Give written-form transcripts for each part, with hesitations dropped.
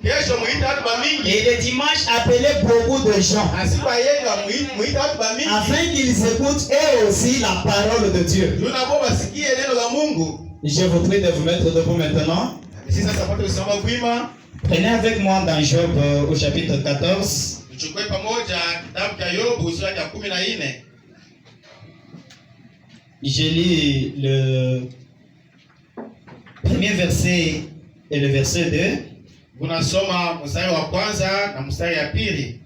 Et le dimanche appelait beaucoup de gens afin qu'ils écoutent eux aussi la parole de Dieu. Je vous prie de vous mettre debout maintenant. Prenez avec moi dans Job au chapitre 14. Je lis le premier verset et le verset 2.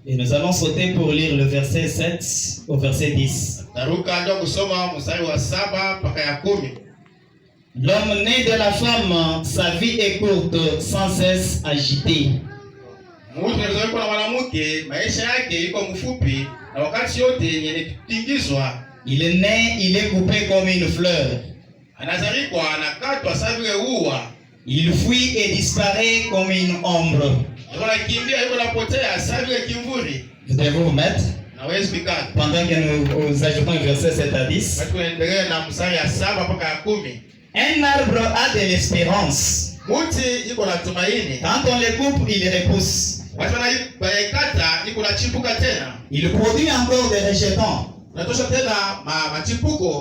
Et nous allons sauter pour lire le verset 7 au verset 10. L'homme né de la femme, sa vie est courte, sans cesse agitée. Il est né, il est coupé comme une fleur. Il fuit et disparaît comme une ombre. Devez-vous vous mettre pendant que nous ajoutons le verset 7 à 10. Un arbre a de l'espérance. Quand on le coupe, il repousse. Il produit encore des rejetons.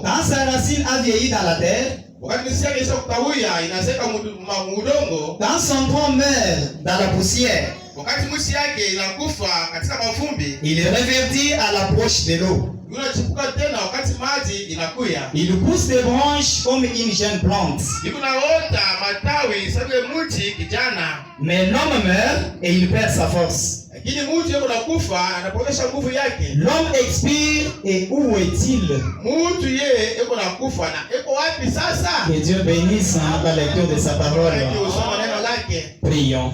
Quand sa racine a vieilli dans la terre, quand son tronc meurt dans la poussière, il revertit à l'approche de l'eau. Il pousse des branches comme une jeune plante. Mais l'homme meurt et il perd sa force. L'homme expire et où est-il? Que Dieu bénisse la lecture de sa parole. Prions.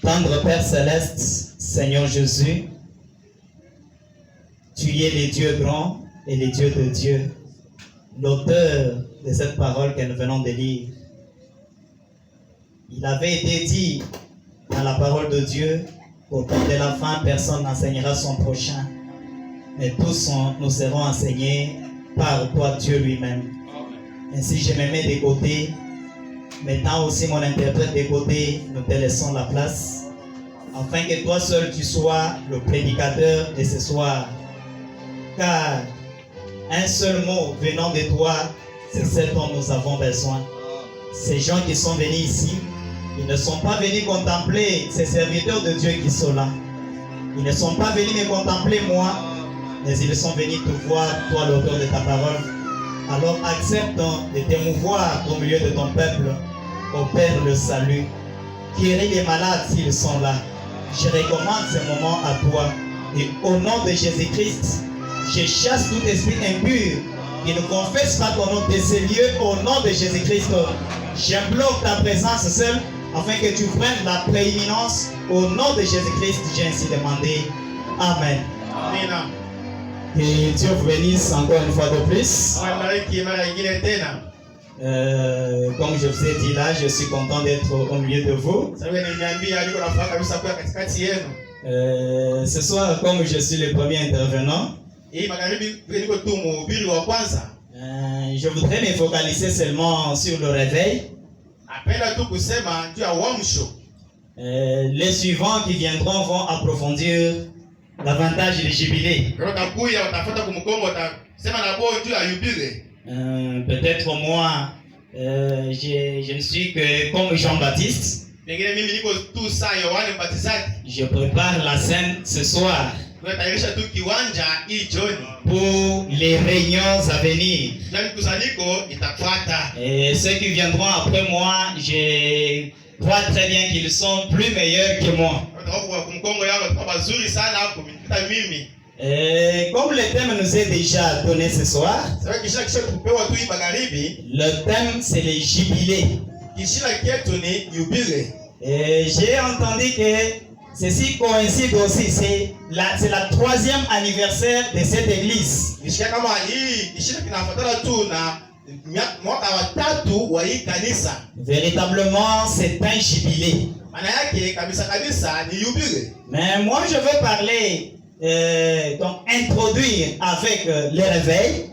Tendre Père Céleste, Seigneur Jésus, tu es le Dieu grand et le Dieu de Dieu, l'auteur de cette parole que nous venons de lire. Il avait été dit dans la parole de Dieu, au temps de la fin, personne n'enseignera son prochain, mais tous nous serons enseignés par toi, Dieu lui-même. Ainsi, je me mets de côté, mettant aussi mon interprète de côté, nous te laissons la place, afin que toi seul tu sois le prédicateur de ce soir. Car un seul mot venant de toi, c'est ce dont nous avons besoin. Ces gens qui sont venus ici, ils ne sont pas venus contempler ces serviteurs de Dieu qui sont là. Ils ne sont pas venus me contempler moi, mais ils sont venus te voir, toi l'auteur de ta parole. Alors accepte de t'émouvoir au milieu de ton peuple, opère le salut. Guéris les malades s'ils sont là. Je recommande ce moment à toi. Et au nom de Jésus-Christ, je chasse tout esprit impur qui ne confesse pas ton nom de ces lieux au nom de Jésus-Christ. Je bloque ta présence seule afin que tu prennes la prééminence au nom de Jésus-Christ. J'ai ainsi demandé. Amen. Amen. Que Dieu vous bénisse encore une fois de plus. Comme je vous ai dit là, je suis content d'être au milieu de vous. Ce soir, comme je suis le premier intervenant, je voudrais me focaliser seulement sur le réveil. Les suivants qui viendront vont approfondir l'avantage du jubilé. Peut-être moi, je ne suis que comme Jean-Baptiste. Je prépare la scène ce soir pour les réunions à venir. Et ceux qui viendront après moi, je crois très bien qu'ils sont plus meilleurs que moi. Et comme le thème nous est déjà donné ce soir, le thème c'est les jubilés. Et j'ai entendu que ceci coïncide aussi, c'est la 3e anniversaire de cette église. Véritablement, c'est un jubilé. Mais moi, je veux parler, donc introduire avec le réveil.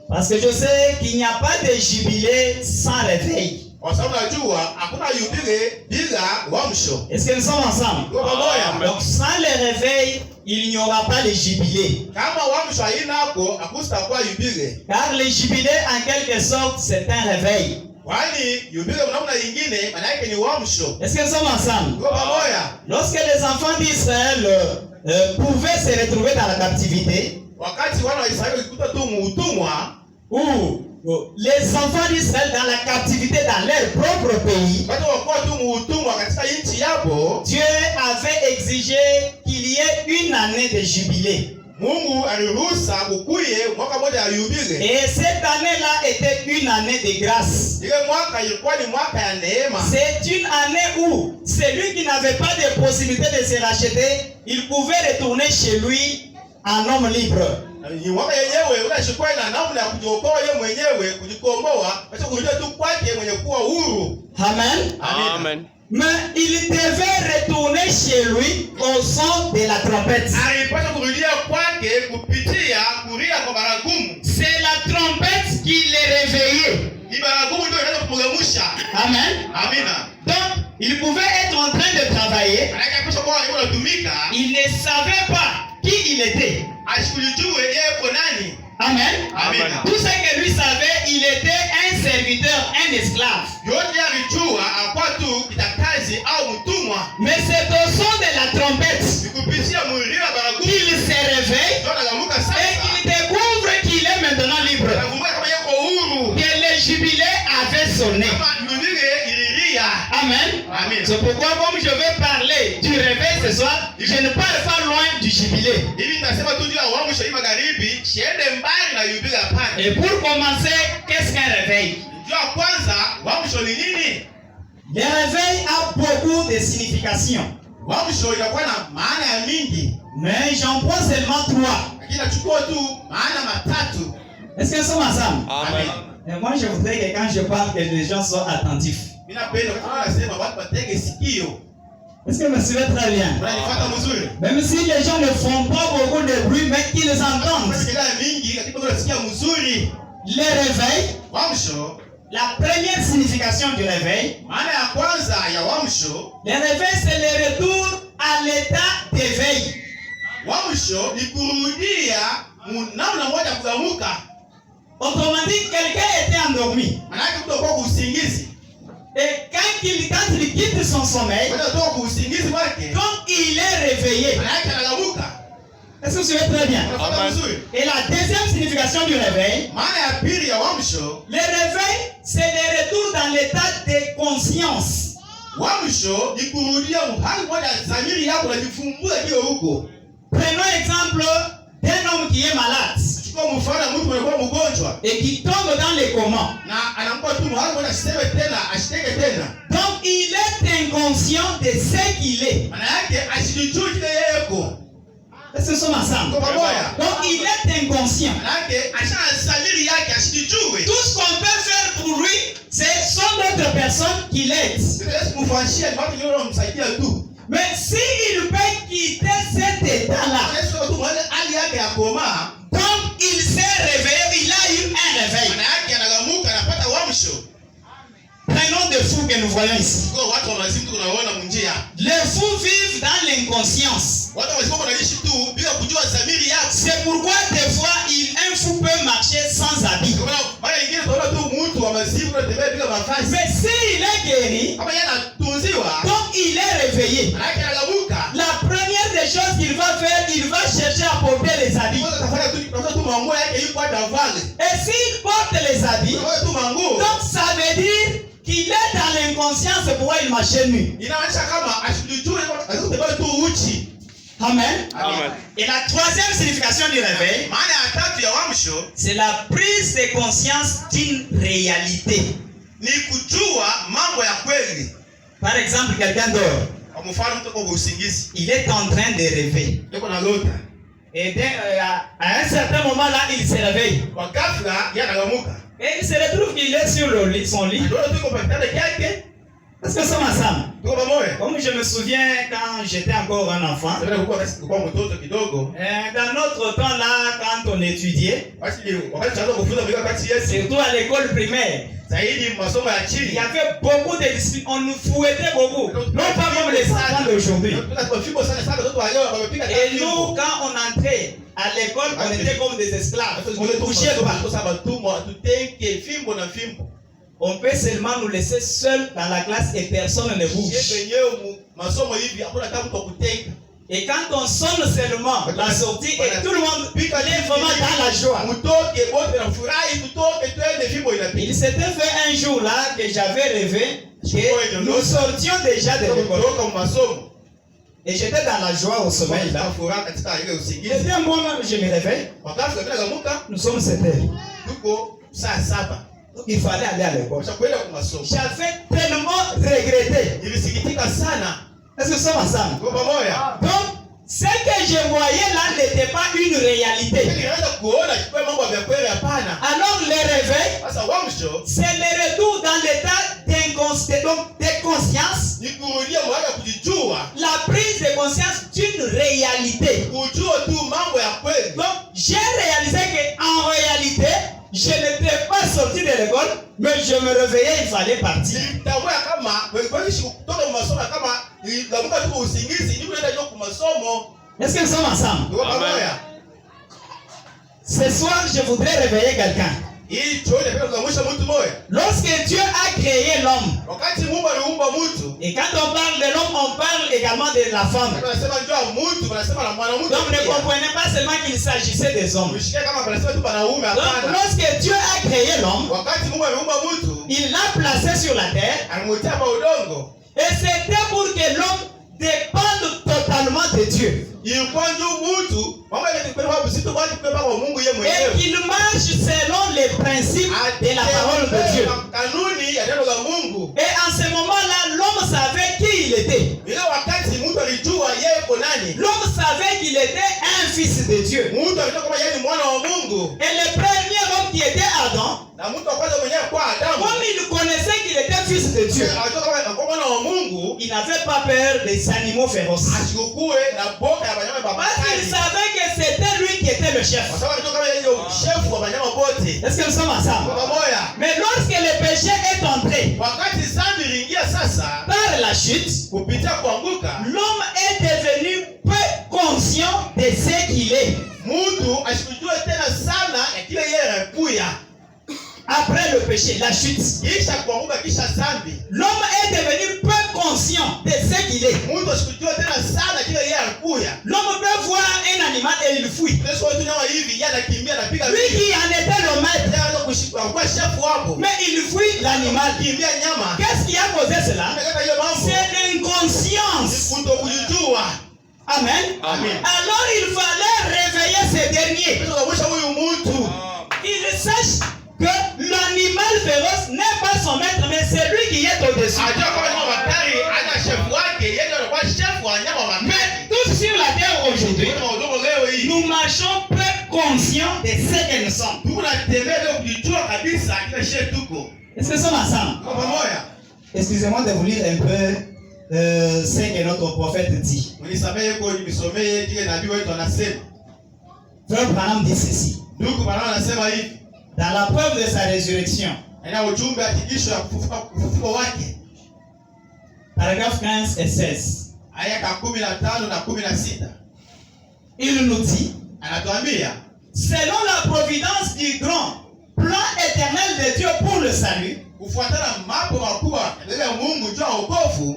Parce que je sais qu'il n'y a pas de jubilé sans réveil. Kwa sababu najua hakuna yubile bila uamsho. Est-ce que nous sommes ensemble? Donc sans le réveil, il n'y aura pas le jubilé. Kama uamsho hainako hakustakuwa yubile. Car le jubilé en quelque sorte c'est un réveil. Kwani yubile mnaona nyingine maana yake ni uamsho. Est-ce que nous sommes ensemble? Lorsque les enfants d'Israël pouvaient se retrouver dans la captivité, wakati wana wa Israeli walikuta tu muutumwa, ou les enfants d'Israël dans la captivité dans leur propre pays, Dieu avait exigé qu'il y ait une année de jubilé. Et cette année-là était une année de grâce. C'est une année où celui qui n'avait pas de possibilité de se racheter, il pouvait retourner chez lui en homme libre. Amen. Amen. Mais il devait retourner chez lui au son de la trompette. C'est la trompette qui les réveillait. Amen. Donc, il pouvait être en train de travailler. Il ne savait pas qui il était. Amen. Amen. Tout ce que lui savait, il était un serviteur, un esclave. Mais c'est au son de la trompette qu'il se réveille et qu'il découvre qu'il est maintenant libre. Que le jubilé avait sonné. Amen. Amen. C'est pourquoi, comme je vais parler du réveil ce soir, je ne parle pas loin du jubilé. Et pour commencer, qu'est-ce qu'un réveil? Le réveil a beaucoup de significations. Mais j'en prends seulement 3. Est-ce que nous sommes ensemble? Amen. Et moi, je voudrais que quand je parle, que les gens soient attentifs. Est-ce que vous me suivez très bien? Même si les gens ne font pas beaucoup de bruit, mais qu'ils entendent. Le réveil, la première signification du réveil, le réveil c'est le retour à l'état d'éveil. Autrement dit, quelqu'un était endormi. Et quand il quitte son sommeil, donc il est réveillé. Est-ce que vous suivez très bien? Et la deuxième signification du réveil, le réveil, c'est le retour dans l'état de conscience. Prenons l'exemple d'un homme qui est malade et qui tombe dans les coma. Donc il est inconscient de ce qu'il est. Est-ce que nous sommes ensemble? Donc il est inconscient. Tout ce qu'on peut faire pour lui, c'est sont d'autres personnes qui l'aident. Mais s'il peut quitter cet état-là, donc il s'est réveillé, il a eu un réveil. Prenons des fous que nous voyons ici. Les fous vivent dans l'inconscience. C'est pourquoi des fois un fou peut marcher sans habit. Mais s'il est guéri, donc il est réveillé. La première des choses qu'il va faire, il va chercher à porter les habits. Et s'il porte les habits, donc ça veut dire qu'il est dans l'inconscience, c'est pourquoi il marche nu. Amen. Amen. Et la troisième signification du réveil, c'est la prise de conscience d'une réalité. Par exemple, quelqu'un dort. Il est en train de rêver. Et à un certain moment là, il se réveille. Et il se retrouve qu'il est sur son lit. Est-ce que ça m'assemble? Comme je me souviens quand j'étais encore un enfant, dans notre temps là, quand on étudiait, surtout à l'école primaire, zaidi masomo ya Il chini. y avait beaucoup de discipline. On nous fouettait beaucoup. Non pas comme les enfants d'aujourd'hui. Et nous, quand on entrait à l'école, on était comme des esclaves. On ne touchait pas. On peut seulement nous laisser seuls dans la classe et personne ne bouge. Et quand on sonne seulement la sortie et tout le monde est vraiment dans la joie. Il s'était fait un jour là que j'avais rêvé que nous sortions déjà de l'école. Et j'étais dans la joie au sommeil là. Et bien moi-même je me réveille. Nous sommes 7 heures. Donc il fallait aller à l'école. J'avais tellement regretté. Est-ce que nous sommes ensemble? Donc, ce que je voyais là n'était pas une réalité. Alors, le réveil, c'est le retour dans l'état de conscience, la prise de conscience d'une réalité. Donc, j'ai réalisé qu'en réalité, je n'étais pas sorti de l'école, mais je me réveillais, il fallait partir. Est-ce que nous sommes ensemble? Ce soir, je voudrais réveiller quelqu'un. Lorsque Dieu a créé l'homme, et quand on parle de l'homme, on parle également de la femme. Donc ne comprenez pas seulement qu'il s'agissait des hommes. Donc lorsque Dieu a créé l'homme, il l'a placé sur la terre, et c'était pour que l'homme dépende totalement de Dieu. Et qu'il marche selon les principes de la parole de Dieu. Et en ce moment-là, l'homme savait qui il était. L'homme savait qu'il était un fils de Dieu. Et le premier homme qui était Adam, comme il connaissait qu'il était fils de Dieu, il n'avait pas peur des animaux féroces. Parce qu'il savait que c'était lui qui était le chef. Est-ce que nous sommes ensemble? Mais lorsque le péché est entré par la chute, l'homme est devenu peu conscient de ce qu'il est. Après le péché, la chute, l'homme est devenu peu conscient de ce qu'il est. L'homme peut voir un animal et il fuit. Lui qui en était le maître, mais il fuit l'animal. Qu'est-ce qui a causé cela? C'est l'inconscience. Amen. Alors il fallait réveiller ces derniers. Il sache que l'animal féroce n'est pas son maître, mais c'est lui qui est au-dessus. Mais tous sur la terre aujourd'hui, nous marchons peu conscients de ce que nous sommes. Est-ce que nous sommes ensemble? Excusez-moi de vous lire un peu ce que notre prophète dit. Frère Branham dit ceci. Dans la preuve de sa résurrection, paragraphe 15 et 16, il nous dit, selon la providence du grand plan éternel de Dieu pour le salut,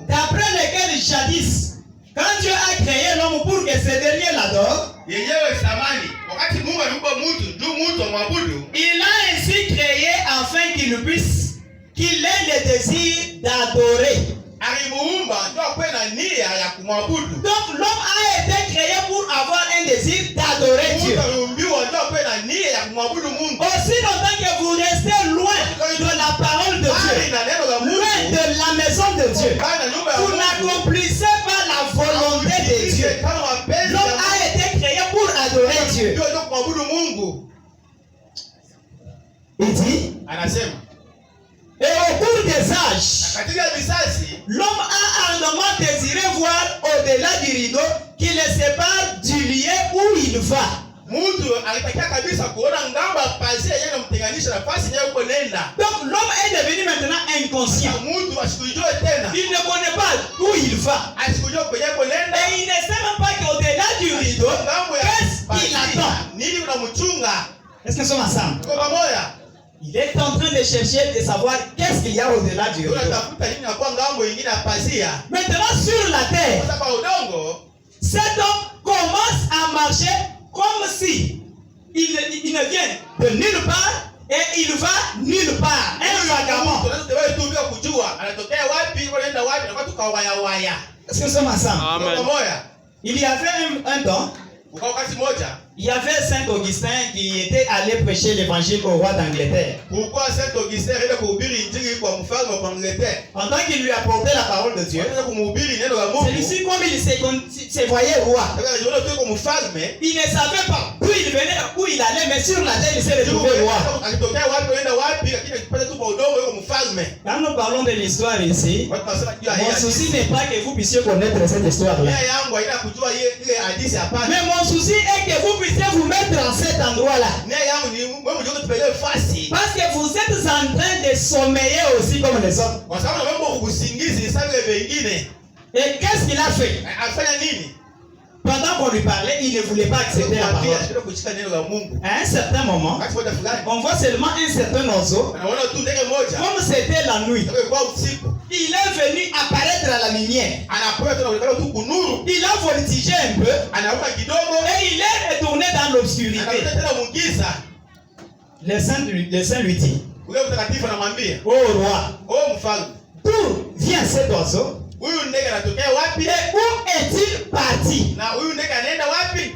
d'après lequel jadis, quand Dieu a créé l'homme pour que ce dernier l'adore, il a ainsi créé afin qu'il ait le désir d'adorer. Donc l'homme a été créé pour avoir un désir d'adorer Dieu. Aussi longtemps que vous restez loin de la parole de Dieu, loin de la maison de Dieu, vous n'accomplissez pas la volonté de Dieu. L'homme a été créé pour adorer Dieu. Il dit, et au cours des âges, l'homme a ardemment désiré voir au-delà du rideau qui le sépare du lieu où il va. Mtu alitakia kabisa kuona ngamba pazia yeye anamtenganisha nafasi yeye uko nenda. Donc l'homme est devenu maintenant inconscient. Mtu asikujue tena. Il ne connaît pas où il va. Asikujue kwenye uko nenda. Et il ne sait même pas qu'au-delà du rideau, qu'est-ce qu'il attend? Nini unamchunga? Est-ce que nous sommes ensemble? Kwa pamoja. Il est en train de chercher de savoir qu'est-ce qu'il y a au-delà du rideau. Unatafuta nini na kwa ngambo nyingine ya pazia? Maintenant sur la terre, Sasa kwa udongo, cet homme commence à marcher comme si il ne vient de nulle part et il va nulle part. Un vagabond. tunaweza tuambia kujua anatokea wapi, anaenda wapi, na watu kawaya waya. Est-ce que nous sommes ensemble? Kwa pamoja. Il y avait un temps, Kwa wakati moja, il y avait Saint Augustin qui était allé prêcher l'évangile au roi d'Angleterre. pourquoi Saint Augustin ile kuhubiri injili kwa mfalme wa Angleterre? Pendant qu'il lui apportait la parole de Dieu, Anataka kumhubiri neno la Mungu. celui-ci, comme il se voyait roi, Akajiona tu kwa mfalme. il ne savait pas d'où il venait, où il allait, mais sur la terre, il s'est retrouvé roi. Akitokea wapi anaenda wapi, lakini akipata tu kwa udongo yuko mfalme. Quand nous parlons de l'histoire ici, Watu wanasema juu ya mon hii. souci n'est pas que vous puissiez connaître cette histoire-là. Nia yangu haina kujua ile hadithi hapana. Mais mon souci est que vous puissiez vous mettre en cet endroit-là. Nia yangu ni wewe unataka tupeleke fasi. Parce que vous êtes en train de sommeiller aussi comme les autres. Kwa sababu na mambo kukusingizi sana ile vingine. Et qu'est-ce qu'il a fait? Afanya nini? Pendant qu'on lui parlait, il ne voulait pas accepter la parole. Anataka kushika neno la Mungu. À un certain moment, Wakati moja fulani, on voit seulement un certain oiseau. anaona tu ndege moja. Comme c'était la nuit, Kwa usiku. il est venu apparaître à la lumière. Anapoa tu anaonekana tu kunuru. Il a voltigé un peu Anaruka kidogo. et il est retourné dans l'obscurité. Anakuta tena mungiza. Le saint lui dit, Ule mtakatifu anamwambia, ô roi, "Oh mfalme, d'où vient cet oiseau? huyu ndege anatokea wapi? Et où est-il parti?" Na huyu ndege anaenda wapi?"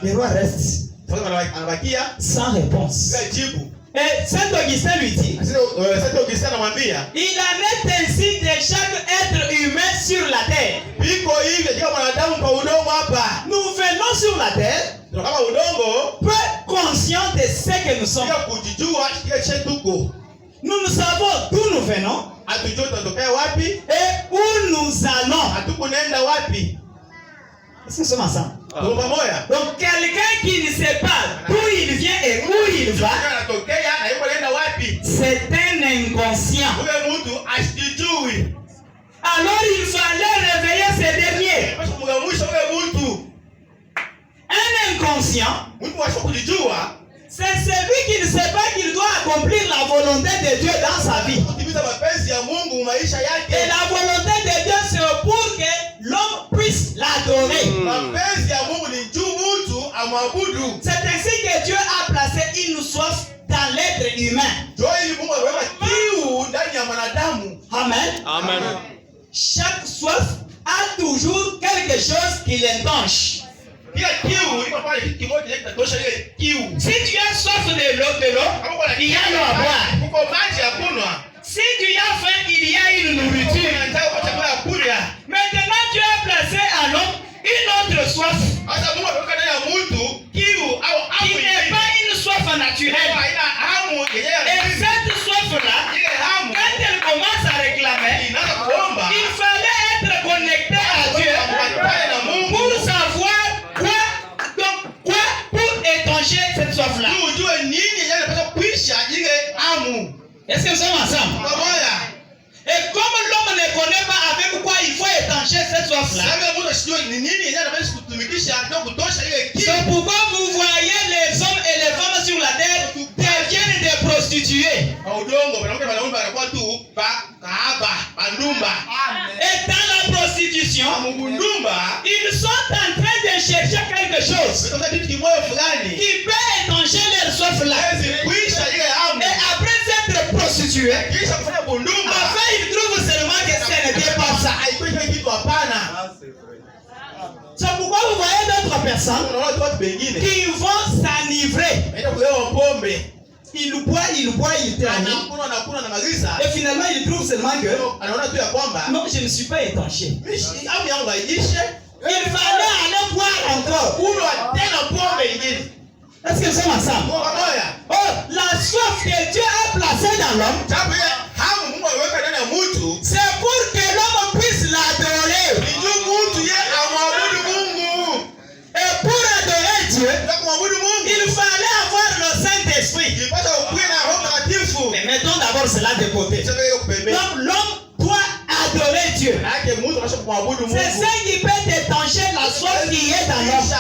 Le roi reste Mfalme anabakia sans réponse. bila jibu. Et Saint Augustin lui dit, Sasa Augustin anamwambia, il en est ainsi de chaque être humain sur la terre. "Biko hivi kama mwanadamu kwa udongo hapa." Nous venons sur la terre Ndio kama udongo, peu conscients de ce que nous sommes. bila kujijua kile chetu tuko. Nous savons d'où nous venons Hatujui tunatokea wapi, et où nous allons. hatukunaenda wapi. Est-ce que nous sommes ensemble? Tuko pamoja. Donc quelqu'un qui ne sait pas d'où il vient et où il va, Anatokea na yuko anaenda wapi? c'est un inconscient. Ule mtu asijui. Alors il fallait réveiller ce dernier. Basi kumwamsha ule mtu. Un inconscient, Mtu wasio kujijua, c'est celui qui ne sait pas qu'il doit accomplir la volonté de Dieu dans sa vie. kutimiza mapenzi ya Mungu maisha Et yake. la volonté de Dieu, c'est pour que l'homme puisse l'adorer. Mapenzi ya Mungu ni juu mtu amwabudu. C'est ainsi que Dieu a placé une soif dans l'être humain. Ndio ili Mungu aweka kiu ndani ya mwanadamu. Amen. Amen. Chaque soif a toujours quelque chose qui l'étanche. Kila kiu iko pale kitu kimoja kinatosha ile kiu. Si tu as soif de l'eau, Kama kuna il y a l'eau à boire. Kuko maji ya kunywa. Si tu as faim, il y a une nourriture. Unataka kwa chakula ya kula. Maintenant, Dieu a placé à l'homme une autre soif Sasa Mungu ameweka ndani ya mtu kiu au qui hamu n'est pas une soif naturelle. haina hamu yenyewe. Et cette soif-là, Ile hamu quand elle commence à réclamer, inaanza kuomba. il fallait être connecté à Dieu pour savoir quoi pour étancher cette soif-là. Ujue nini yenyewe inapaswa kuisha ile hamu. Est-ce que nous sommes ensemble? Pamoja. Et comme l'homme ne connaît pas avec quoi il faut étancher cette soif-là, Sasa Mungu asijue ni nini yenyewe anapaswa kutumikisha ndio kutosha ile kiu. c'est pourquoi vous voyez les hommes et les femmes sur la terre deviennent des prostituées. Kwa udongo wanaume wanakuwa tu kahaba, bandumba. Et dans la prostitution, Mugundumba ils sont en train de chercher quelque chose ndio kitu kimoja fulani. qui peut étancher leur soif-là. Hawezi kuisha ile hamu. Et après s'être prostitué, Kisha kufanya bundumba. enfin ils trouvent seulement que ce n'était pas ça. Haikuisha kitu hapana. C'est pourquoi vous voyez d'autres personnes Unaona watu wengine qui vont s'enivrer. naenda kulewa pombe. Il boit, il termine. Anakuna na magiza. Et finalement, il trouve seulement que Anaona tu ya kwamba non, je ne suis pas étanché. hamu yangu haijishe. Il fallait aller boire encore. Kunywa tena pombe ingine. Est-ce que nous sommes ensemble? Kwa pamoja. Oh, la soif que Dieu a placée dans l'homme, Sababu ile hamu Mungu aliweka ndani ya mtu c'est pour que l'homme puisse l'adorer. ni juu mtu yeye amwabudu Mungu. Et pour adorer Dieu, Ndio côté. Donc l'homme doit adorer Dieu. C'est ça qui peut détacher la soif qui est dans l'homme.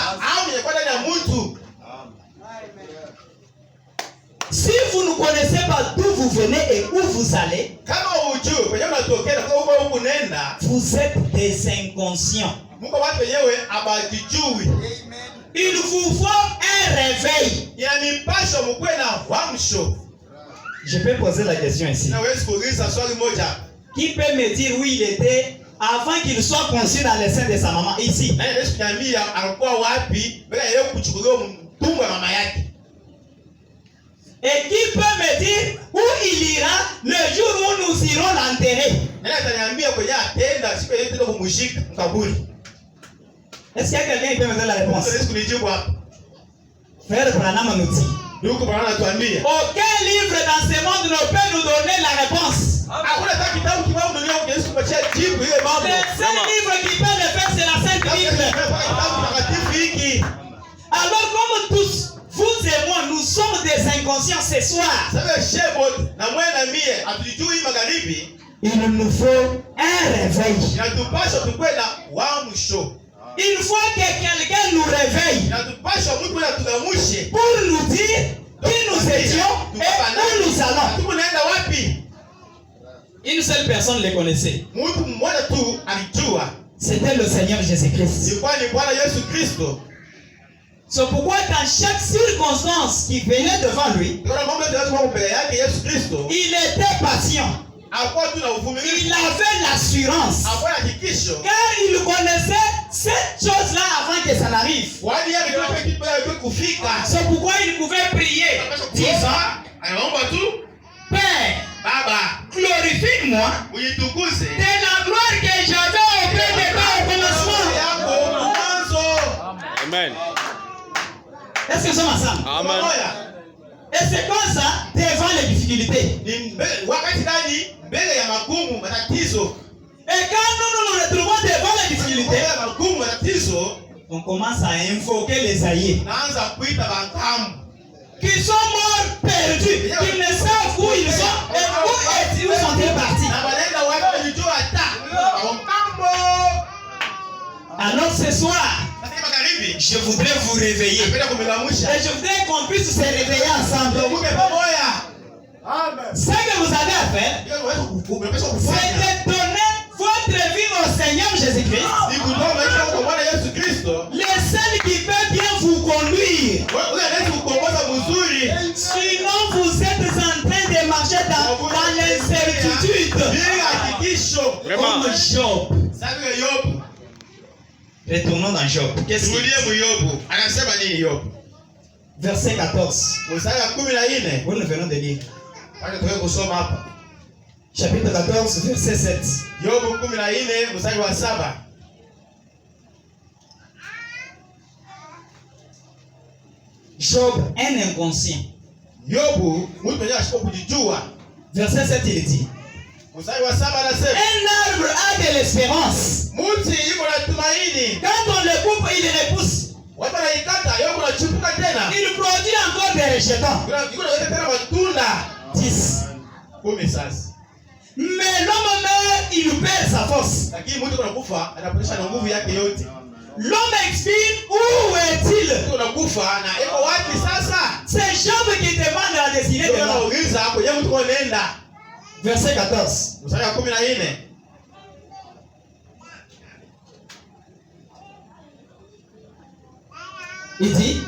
Si vous ne connaissez pas d'où vous venez et où vous allez, vous êtes des inconscients. Il vous faut un réveil. Je peux poser la question ici. Qui peut me dire où il était avant qu'il soit conçu dans le sein de sa maman ici? Et qui peut me dire où il ira le jour où nous irons l'enterrer? Est-ce qu'il y a quelqu'un qui peut me donner la réponse? Frère Branham nous dit. Aucun livre dans ce monde ne peut nous donner la réponse. Le seul livre qui peut le faire, c'est la Sainte Bible. Alors comme tous, vous et moi, nous sommes des inconscients ce soir. Il nous faut un réveil. Il faut que quelqu'un nous réveille pour nous dire qui nous étions et où nous allons. Une seule personne le connaissait. C'était le Seigneur Jésus-Christ. C'est pourquoi dans chaque circonstance qui venait devant lui, il était patient. Il avait l'assurance. Car il connaissait cette chose-là avant que ça n'arrive. C'est pourquoi il pouvait prier, disant: Père, glorifie-moi de la gloire que j'avais auprès de toi au commencement. Amen. Est-ce que nous sommes ensemble? Amen. Et c'est comme ça devant les difficultés. Et quand nous nous retrouvons devant les difficultés, on commence à invoquer les aïeux qui sont morts perdus, qui ne savent où ils sont et où sont-ils partis. Alors ce soir, je voudrais vous réveiller. Et je voudrais qu'on puisse se réveiller ensemble. Ce que vous avez à faire, c'est de donner votre vie au Seigneur Jésus-Christ. Le seul qui peut bien vous conduire. Sinon vous êtes en train de marcher dans l'incertitude. Comme Job. Retournons dans Job. Qu'est-ce qu'il dit? Verset 14. Où nous venons de lire. Chapitre 14, verset 7. Job, un inconscient. Verset 7, il dit: un arbre a de l'espérance. Quand on le coupe, il repousse. Il produit encore des rejetons. 10. Mais l'homme meurt, il perd sa force. L'homme expire, où est-il? C'est Job qui demande la destinée de l'homme. Verset 14. Il dit: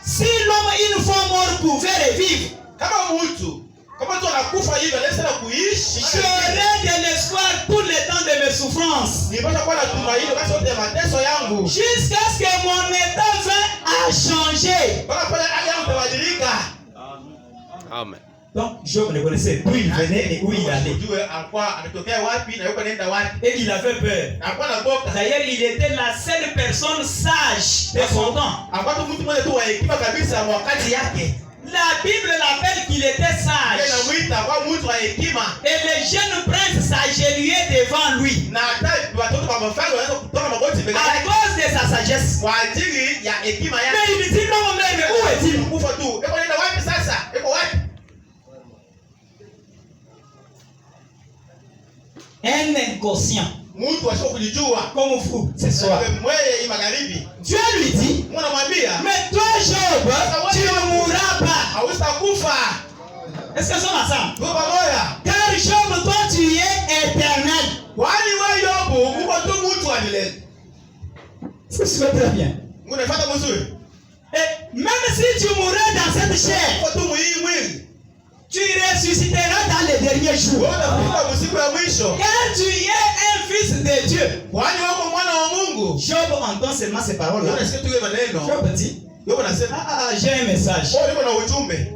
si l'homme une fois mort pouvait revivre, j'aurais de l'espoir tout le temps de mes souffrances, jusqu'à ce que mon état vint à changer. Amen. Donc Job ne connaissait d'où il venait et où il allait. Et il avait peur. D'ailleurs, il était la seule personne sage de son temps. La Bible l'appelle qu'il était sage. Et les jeunes princes s'agenouillaient devant lui à cause de sa sagesse. Mais il dit: non, mais où est-il? Un inconscient. Mtu asio kujijua. Comme vous, ce soir. Mweye hii magharibi. Dieu lui dit, Mwanamwambia, mais toi Job, tu ne mourras pas. Hautakufa. Est-ce que ça va ensemble? Tuko pamoja. Car Job, toi tu es éternel. Kwani wewe Yobu uko tu mtu wa milele. C'est super très bien. Unafuata mzuri. Et même si tu mourrais dans cette chair, Uko tu mwili. tu ressusciteras dans les derniers jours. Wewe utafuta usiku ya mwisho. Car tu es un fils de Dieu. Kwani wewe mwana wa Mungu. Job entend seulement ces paroles-là. Unasikia tu maneno. Job dit, Yobu anasema, j'ai un message. niko na ujumbe.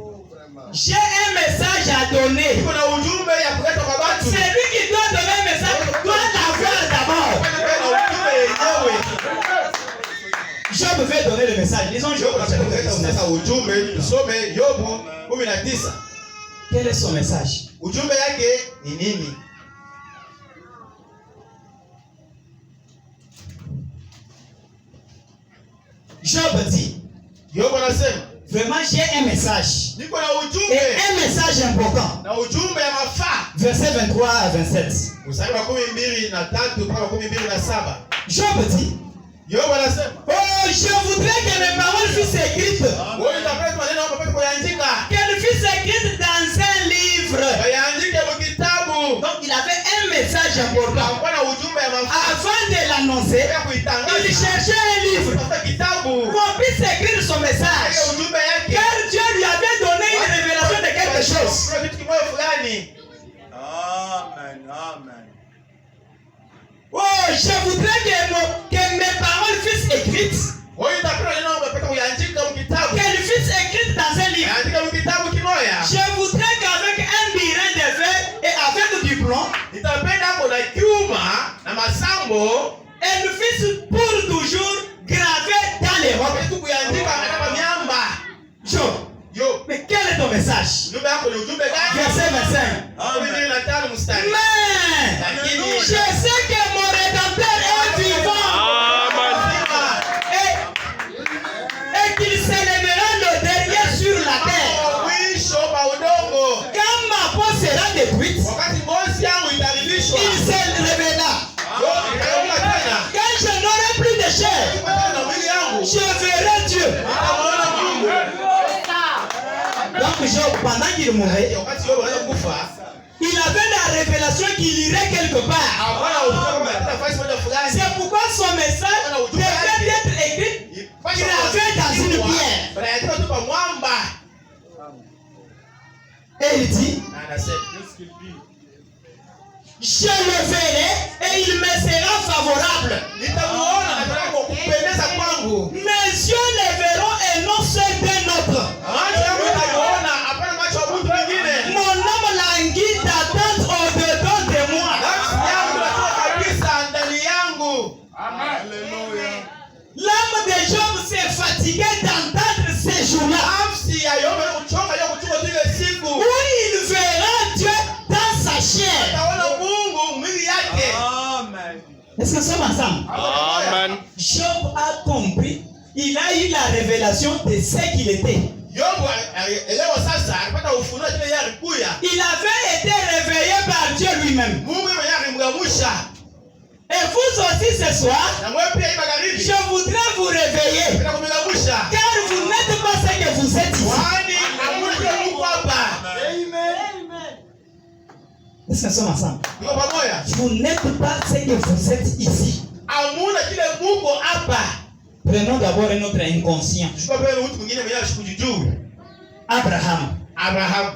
J'ai un message à donner. Niko na ujumbe ya kuleta kwa watu. Celui qui doit donner un message doit l'avoir d'abord. Job veut donner le message. Disons Job. Ujumbe tusome Yobu 19. Quel est son message? Ujumbe yake ni nini? Job dit, Yobu anasema, vraiment j'ai un message. niko na Et ujumbe. un message important. Na ujumbe ya mafaa. Verset 23 à 27. Mstari wa 12 mpaka 17. Job dit, Yobu anasema, oh, je voudrais que mes paroles fussent écrites. wewe utapata maneno hapa pale kuandika. Qu'elles fussent écrites dans un livre. Yaandike kwa kitabu. Donc il avait un message important. Kwa na ujumbe ya mafaa. Avant de l'annoncer, Ya kuitangaza. il cherchait un livre Tafuta kitabu. qu'on puisse écrire son message. Ile ujumbe yake. Car Dieu lui avait donné une révélation de quelque chose. Kuna kitu kimoja fulani. Amen, amen. Oh, je voudrais que mes paroles fussent écrites. Wewe utapata maneno hapa pale kuandika kwa kitabu. Qu'elles fussent écrites dans un livre. Andika kwa kitabu kimoja. Je voudrais qu'avec un birin de fer et avec du plomb, Nitapenda hapo na kiuma na masambo. elles fussent pour toujours gravées dans les rocs. Wakati kuandika kama miamba. Job, Yo, mais quel est ton message? ujumbe wako ni ujumbe gani? Verset 25. Amen. 25 mstari. Mais je sais que mon Rédempteur est vivant. Et qu'il s'élèvera le dernier sur la terre. Mwisho wa udongo. Quand ma peau sera détruite, Wakati ngozi yangu itarudishwa. il se révélera. Itaomba tena. Quand je n'aurai plus de chair, Ipatana na mwili yangu. je verrai Dieu. Nitamuona Mungu. Donc Job, pendant qu'il mourait, Wakati Yobu anaanza kufa, il avait la révélation qu'il irait quelque part. hapana ujumbe kama atafanya fasi moja fulani. C'est pourquoi son message devait être écrit, gravé dans une pierre. Banaandika tu pa mwamba. Et il dit, Na anasema, Qu'est-ce qu'il dit? je le verrai et il me sera favorable. nitamuona na kwa kupendeza kwangu. Mes yeux le verront et non ceux d'un autre. Macho yangu itamuona, hapana macho ya mtu mwingine. Mon âme languit d'attente au-dedans de moi. Nafsi yangu inatoka kabisa ndani yangu. Alléluia. L'âme de Job s'est fatiguée d'entendre ces jours-là. Nafsi ya Yobu inachoka leo kuchukua zile siku. Où il verra Dieu dans sa chair. Ataona Mungu mwili yake. Amen. Est-ce que nous sommes ensemble? Amen. Job a compris. Il a eu la révélation de ce qu'il était. Yobu elewa sasa, alipata ufunuo kile yeye alikuya. Il avait été réveillé par Dieu lui-même. Mungu mwenyewe alimgamusha. Et vous aussi ce soir, Na wewe pia hii magharibi. je voudrais vous réveiller. Bila kumgamusha. Car vous n'êtes pas ce que vous êtes ici. Kwani amulike Mungu hapa. Est-ce que nous sommes ensemble? Tuko pamoja. Vous n'êtes pas ce que vous êtes ici. Amuna kile Mungu hapa. Prenons d'abord un autre inconscient. Chukua pale mtu mwingine mwenyewe asikujijui. Abraham. Abraham.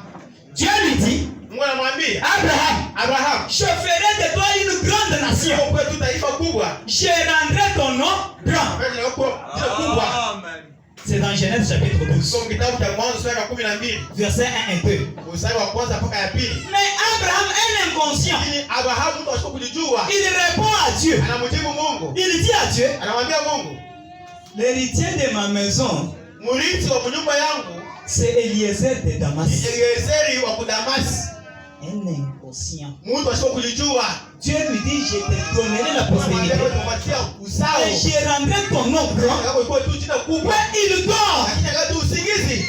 Dieu lui dit, Mungu anamwambia, Abraham, Abraham, je ferai de toi une grande nation. kwa tu taifa kubwa. Je rendrai ton nom grand. Wewe ndio jina kubwa. Amen. C'est dans Genèse chapitre 12, Somo kitabu cha Mwanzo sura ya 12. verset 1 et 2. Mstari wa kwanza mpaka ya pili. Mais Abraham, un inconscient, Lakini Abraham mtu asikujijua. il répond à Dieu. Anamjibu Mungu. Il dit à Dieu, Anamwambia Mungu, l'héritier de ma maison, mrithi wa nyumba yangu c'est Eliezer de Damas. Eliezeri wa Kudamasi. Un inconscient. Mtu asikujijua. Dieu lui dit, je te donnerai la postérité. Anakupatia uzao. Et je rendrai ton nom grand. Yako iko tu jina kubwa. Mais il dort. Lakini akati usingizi.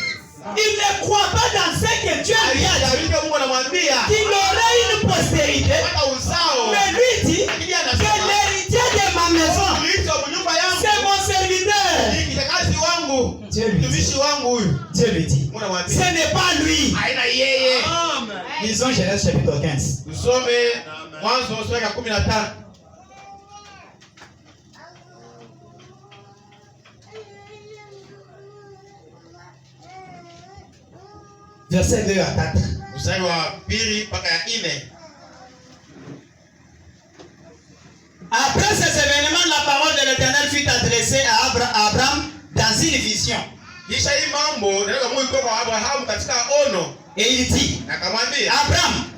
Il ne croit pas dans ce que Dieu lui a dit. Alikuwa Mungu anamwambia, Qu'il aurait une postérité pata uzao. Dieu lui dit, Munamwambia. ce n'est pas lui. Haina yeye. Amen. Lisons Genèse chapitre 15. Tusome Mwanzo sura ya 15. Verset 2 à 4. Mstari wa 2 mpaka ya 4. Après ces événements, la parole de l'Éternel fut adressée à Abraham dans une vision. Kisha hii mambo ndio Mungu iko kwa Abrahamu katika ono. Et il dit, Akamwambia,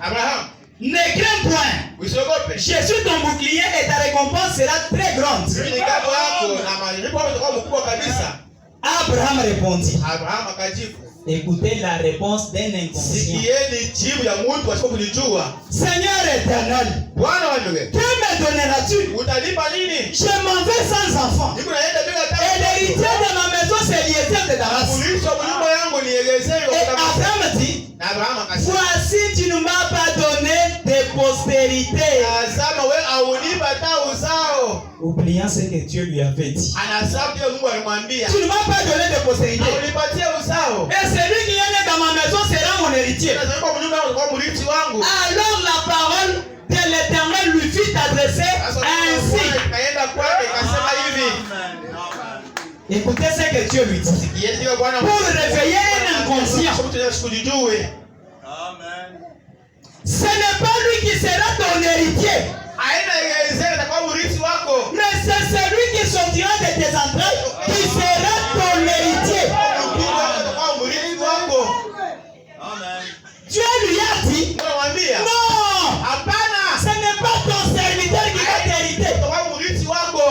Abraham, ne crains point. usiogope. Je suis ton bouclier et ta récompense sera très grande. Mimi ni kama wako na malipo yako itakuwa mkubwa kabisa. Abraham répondit. Abrahamu akajibu, Écoutez la réponse d'un inconscient. sikieni jibu ya mtu asipokulijua. Seigneur éternel, Bwana wangu, que me donneras-tu? utanipa nini? Je m'en vais sans enfant. Niko naenda bila Et tabu. l'héritier de ma maison, c'est Eliezer de Damas. Kulisha nyumba yangu nielezee Et Abraham dit, na Abrahamu akasema, voici, tu ne m'as pas donné de postérité. tazama wewe haunipa hata uzao. Oubliant ce que Dieu lui avait dit. Anasabu kile Mungu alimwambia. Tu ne m'as pas donné de postérité. Haunipatie uzao. Et celui qui est né dans ma maison sera mon héritier. Tazama kwa nyumba yangu kwa mrithi wangu. Alors la parole de l'Éternel lui fut adressée ainsi. Kaenda kwake akasema hivi. Écoutez ce que Dieu lui dit. Yeye Bwana Pour réveiller un inconscient. Amen. Ce n'est pas lui qui sera ton héritier. Haina Eliezer atakuwa mrithi wako. Mais c'est celui qui sortira de tes entrailles qui sera ton héritier. Atakuwa mrithi wako. Amen. Dieu lui a dit, Unamwambia? non, Hapana. ce n'est pas ton serviteur qui va t'hériter. Atakuwa mrithi wako.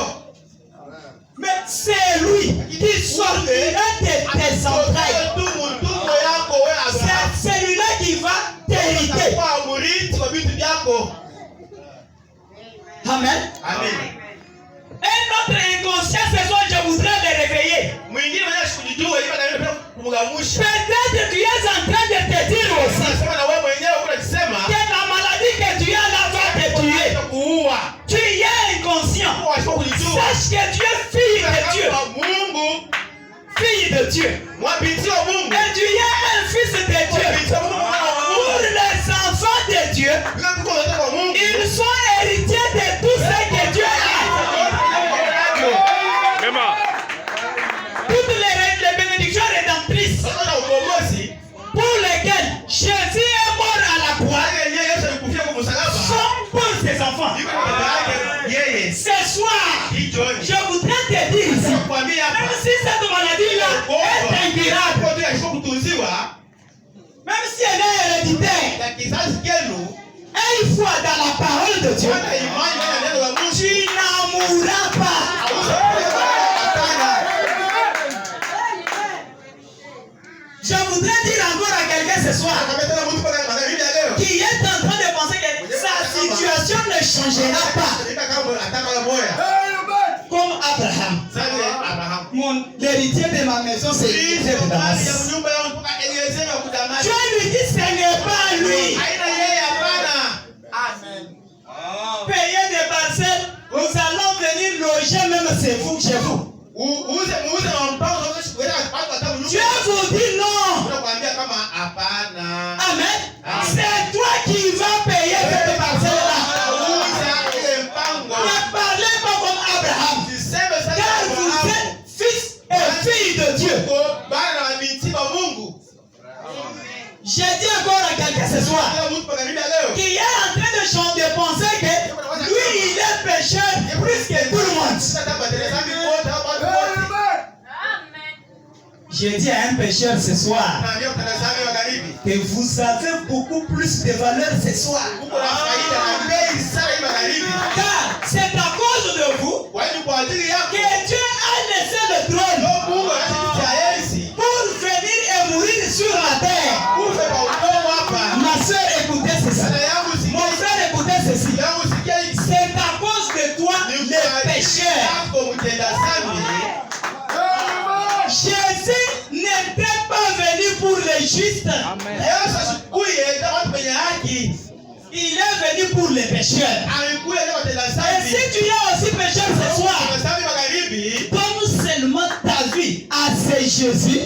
Mais c'est lui qui sortira de tes entrailles. Mtumbo yako wewe Abraham. C'est celui-là qui va t'hériter. Atakuwa mrithi wa vitu vyako. Amen. Amen. Un autre inconscient, ce soir, je voudrais le réveiller. Mwingine mwenye sikujijua hivi anaenda kumgamusha. Peut-être tu es en train de te dire aussi Unasema na wewe mwenyewe unasema que la maladie que tu as là va te tuer. kuua. Tu es inconscient. Kwa sababu kujijua. Sache que tu es fille de Dieu. Mungu, Fille de Dieu. mwapiti wa Mungu. Et tu es un fils de Dieu. Pour les enfants de Dieu, ils sont héritiers de tout ce que Dieu a. Toutes les bénédictions rédemptrices pour lesquelles Jésus est mort à la croix sont pour ses enfants. Ce soir, je voudrais te dire ici, même si cette maladie-là est incurable, même si elle est héréditaire, une fois dans la parole de Dieu, tu n'en mourras pas. Je voudrais dire encore à quelqu'un ce soir qui est en train de penser que sa situation ne changera pas. Comme Abraham. L'héritier de ma maison, c'est Eliezer de Damas. Dieu lui dit, ce n'est pas lui. Payer des parcelles, nous allons venir loger même chez vous. Dieu vous dit non. Amen. C'est toi qui vas payer cette parcelle-là. Ne parlez pas comme Abraham. Car vous êtes fils et filles de Dieu. J'ai dit encore à quelqu'un ce soir qui est en train de penser que lui il est pécheur plus que tout le monde. J'ai dit à un pécheur ce soir que vous avez beaucoup plus de valeur ce soir. Car c'est à cause de vous que Dieu a laissé le trône pour venir et mourir sur la terre. Ma soeur, écoutez ceci. Mon frère, écoutez ceci. C'est à cause de toi, les pécheurs. Jésus n'était pas venu pour les justes. Il est venu pour les pécheurs. Et si tu es aussi pécheur ce soir, donne seulement ta vie à ce Jésus.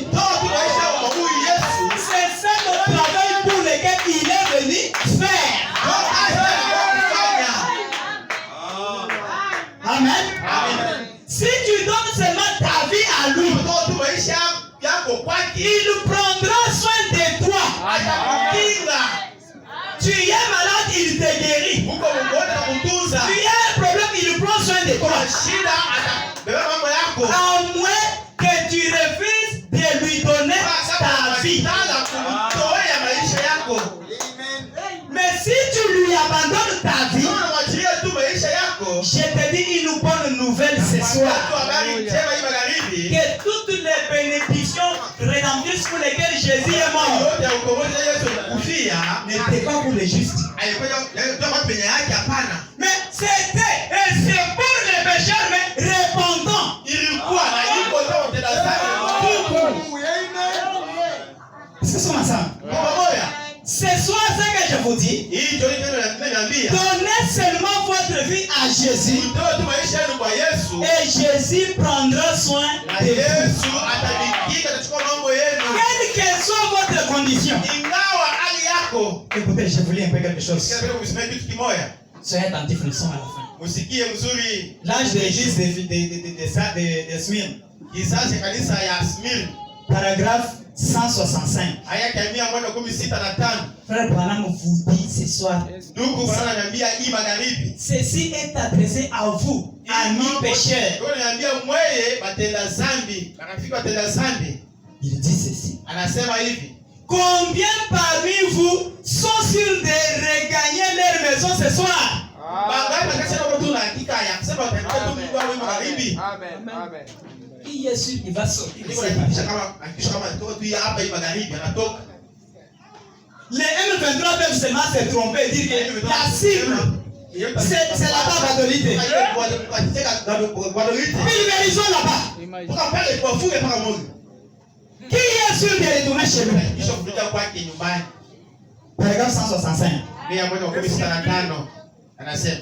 Amen. Amen. Si tu donnes seulement ta vie à lui, Mtoto maisha yako kwake. il prendra soin de toi. Atakukinga. Tu es malade, il te guérit. Uko mgonjwa na kutunza. Tu as un problème, il prend soin de toi. Kwa shida atabeba mambo yako. À moins que tu refuses de lui donner ta vie. Tala kumtoa maisha yako. Mais si tu lui abandonnes ta vie, Kama unamwachilia tu maisha yako. je te dis une bonne nouvelle ce soir. Habari njema hii magharibi. Que toutes les bénédictions rédemptrices pour lesquelles Jésus est mort Yote ya ukombozi Yesu kufia n'étaient pas pour les justes. alikuja kwa penye yake hapana. Mais c'était et c'est pour les pécheurs mais répondants. Ilikuwa na iko zote na zake. Est-ce que c'est ensemble? Pamoja. Ce soir, ce que je vous dis, Hii ndio niambia. donnez seulement votre vie à Jésus Mtoe tu maisha yenu kwa Yesu. et Jésus prendra soin Na de vous. Yesu atabikinga atachukua mambo yenu. Quelle que soit votre condition. Ingawa hali yako. Écoutez, je vous lis un peu quelque chose. Sikiliza kusimama kitu kimoja. Soyez attentifs, nous sommes à la fin. Usikie mzuri. L'âge de l'église de Smyrne, Kizazi kanisa ya Smyrna. paragraphe 165. Aya ya 165. Frère Branham vous dit ce soir, Ndugu Bwana ananiambia hii magharibi. ceci est adressé à vous, amis pécheurs. Kwa ananiambia mweye batenda zambi, marafiki batenda zambi. Il dit ceci. Anasema hivi. Combien parmi vous sont sûrs de regagner leur maison ce soir? Bangapi akasema kwa tu na hakika ya kusema wataenda tu Mungu wa magharibi. Amen. Amen. Qui est sûr qu'il va sortir? Niko nakisha kama anatoka tu hapa hii magharibi anatoka. Les M23 peuvent seulement se tromper et dire que la cible, c'est là-bas, Badolite. Pulvérisons là-bas. Pour pale kwa fuge para Mungu. Qui est sûr de retourner chez lui? Kisha kuja kwake nyumbani. Paragraphe 165. Mia moja makumi sita na tano anasema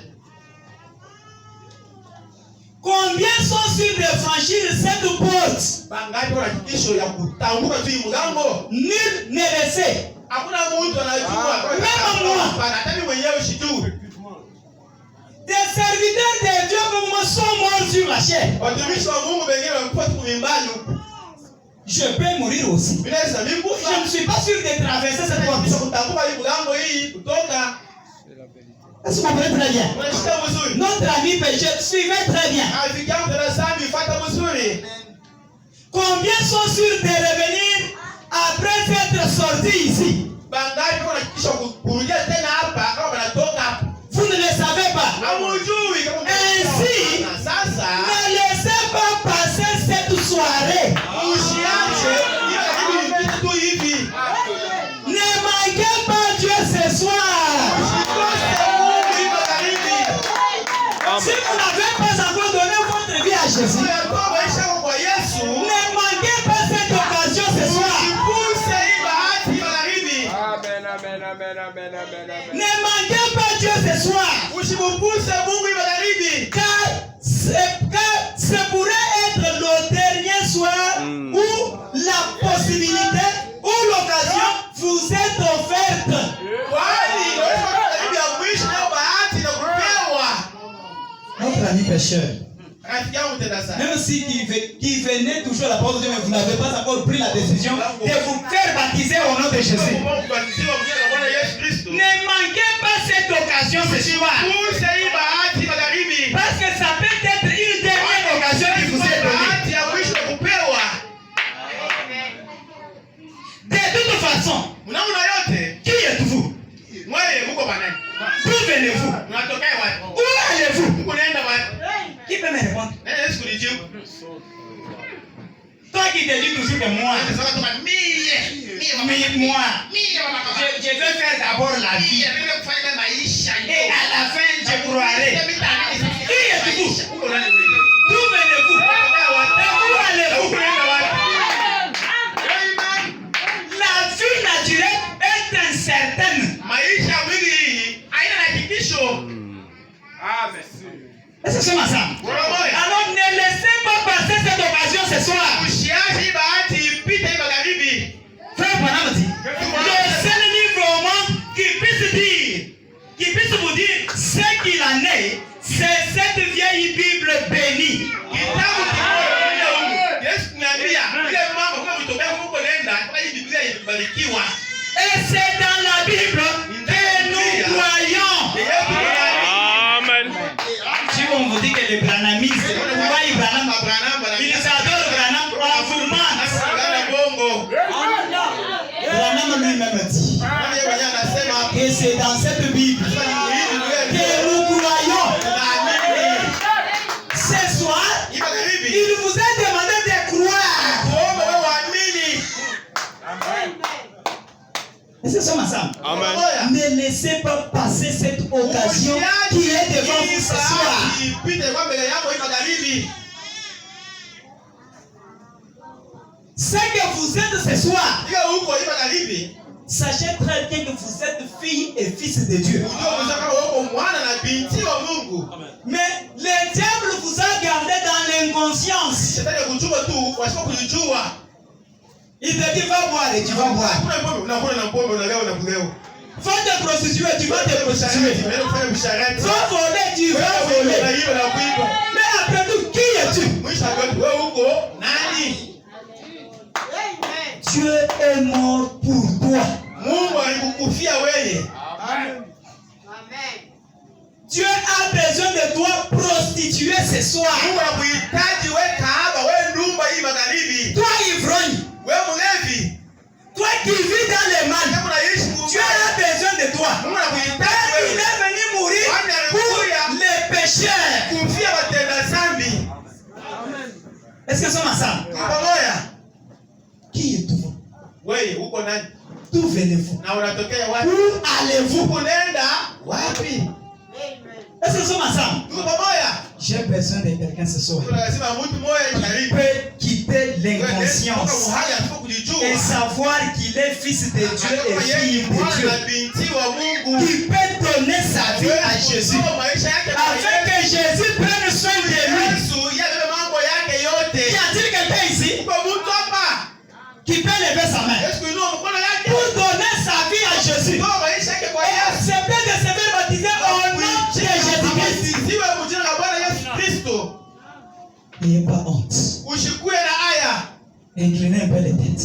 Combien sont sûrs de franchir cette porte? bangapi wana hakikisho ya kutambuka tu hii mlango? Nul ne le sait. Hakuna mtu anajua. Même moi. Hata mimi mwenyewe sijui. Des serviteurs de Dieu comme moi sont morts sur la chair. Watumishi wa Mungu wengine wamekufa tu kumimbani huko. Je peux mourir aussi. Bila sasa mimi Je ne suis pas sûr de traverser cette kisha porte. kutambuka hii mlango hii kutoka. Est-ce que vous comprenez très bien? Unashika vizuri. Notre ami pécheur, suivez très bien. Rafiki yangu tena zambi fuata vizuri. Combien sont sûrs de revenir après être sortis ici? Bangapi wana hakikisho kurudia tena hapa kama wanatoka hapa. Vous ne le savez pas. Hamujui kama Ainsi, sasa ne laissez pas passer cette soirée. usiache hiyo kitu tu hivi. Ne manquez pas Dieu ce soir. Si vous n'avez pas encore donné votre vie à Jésus, ne manquez pas cette occasion ce soir. Ne manquez pas Dieu ce soir. Car ce pourrait être le dernier soir où la possibilité ou l'occasion vous est offerte. Notre ami pécheur, même si qui venait toujours à la parole de Dieu, mais vous n'avez pas encore pris la décision de vous faire baptiser au nom de Jésus. Ne manquez pas cette occasion ce soir. Parce que ça peut être une dernière occasion qui vous est donnée. De toute façon, qui êtes-vous? D'où venez-vous? Où allez-vous? Qui peut me répondre? Toi qui te dis toujours que moi, je vais faire d'abord la vie. Et à la fin, je croirai. Qui êtes-vous? D'où venez-vous? Où allez-vous? La vie naturelle est incertaine. Est-ce que c'est ma ça? Alors ne laissez pas passer cette occasion ce soir. Frère Branham dit, le seul livre au monde qui puisse vous dire ce qu'il en est, c'est cette vieille Bible Bible que nous croyons. Amen. Si on vous dit que les branamistes, vous voyez Branham, ils adorent Branham, on vous ment. Branham lui-même dit que c'est dans cette Bible que nous croyons. Ce soir, il vous a demandé de croire. Est-ce que ça m'ensemble? Amen. Ne laissez pas passer cette occasion qui est devant vous ce soir. Ce que vous êtes ce soir, sachez très bien que vous êtes filles et fils de Dieu. Mais le diable vous a gardé dans l'inconscience. Il te dit va boire et tu vas boire. Va te prostituer, tu vas te prostituer. Va voler, tu vas voler. Mais après tout, qui es-tu? Dieu est mort pour toi. Dieu a besoin de toi prostituer ce soir. Toi ivrogne, toi qui vis dans les mal, Dieu a besoin de toi. Il est venu mourir pour les pécheurs. Est-ce que ça m'ensemble? Qui êtes-vous? D'où venez-vous? Où allez-vous? Est-ce que ça m'ensemble? J'ai besoin de quelqu'un ce soir qui peut quitter l'inconscience et savoir qu'il est fils de Dieu et fille de Dieu, qui peut donner sa vie à Jésus afin que Jésus prenne soin de lui. Y a-t-il quelqu'un ici qui peut lever sa main pour donner sa vie à Jésus et accepter de se faire baptiser au nom de Jésus-Christ? N'ayez pas honte. Inclinez un peu les têtes.